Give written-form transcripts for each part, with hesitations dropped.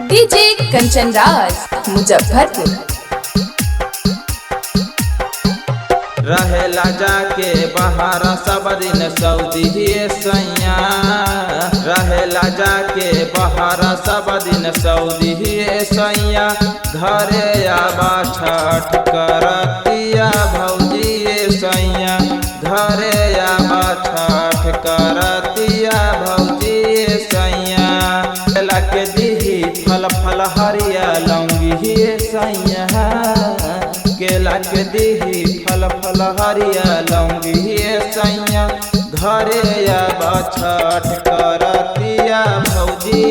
DJ Kanchan Raj Muzaffarpur. रहेला जाके बाहर सब दिन सऊदी सैया, रहेला जाके बाहर सब दिन सऊदी सैया, घरे आबा छठ करतिया भौजी सैया, घरे आबा छठ करतिया भौजी सैया, केला के दीही फल फल हरिया लौंगी सैया, केला के दीही फल फल हरिया लौंगी सैया, घरे आबा छठ करतिया भौजी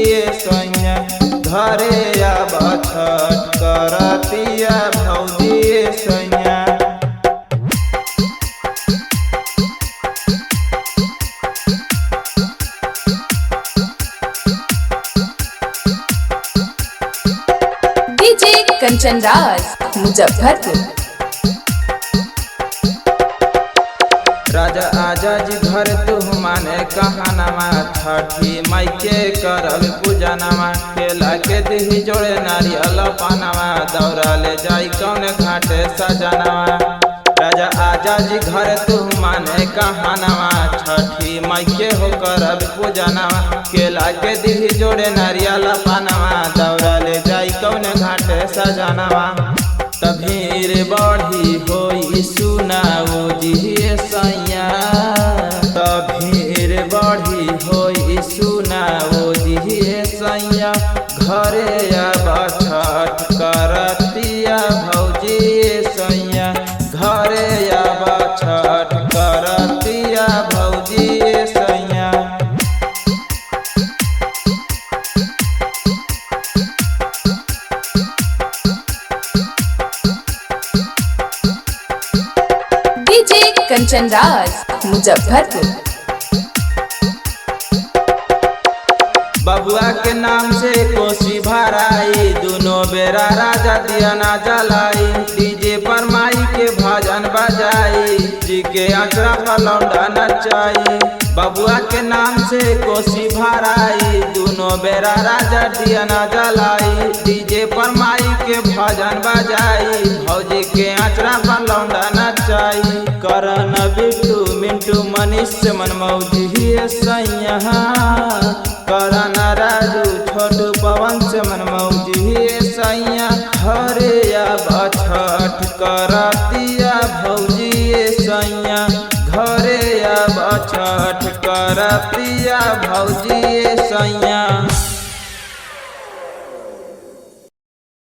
सैया, घरे आबा छठ करतिया भौजी सैया। डीजे कंचन राज मुजफ्फरपुर। राजा आजा जी घर तू माने कहानमा, छठी माई के करब पूजनमा, केला के दही जोड़े नारियल पानवा, दौरा ले जाई कौन घाटे सजनवा। राजा आजा जी घर तू माने कहानमा, छठी माई के हो करब पूजनमा, केला के दही जोड़े नारियल पानवा, दौरा ले जाई कौन घाटे सजनवा। तभीर बढ़ी होई सुनाओ जी सैया, तभीर बढ़ी होई सुनाओ जी सैया, घरे आबा छठ करतिया भौजी सैया, घरे आबा छठ करतिया भौजी सैया। डीजे कंचन राज मुजफ्फरपुर। बबुआ के नाम से कोसी भराई, दोनों बेरा राजा दिया ना जलाई, डीजे पर माई के भजन बजाई, जी के अचरा पर लौंडा नचाई। बबुआ के नाम से कोसी भराई, दोनों बेरा राजा दिया ना जलाई, डीजे पर माई के भजन बजाई, भौजी के अचरा पर लौंडा नचाई। करन बिट्टू मिंटू मनीष मन मौजी सैया, करन राजू छोटू पवन से मन मौजी सैया, घरे आबा छठ करतिया भौजी सैया, घरे आबा छठ करतिया भौजी सैया।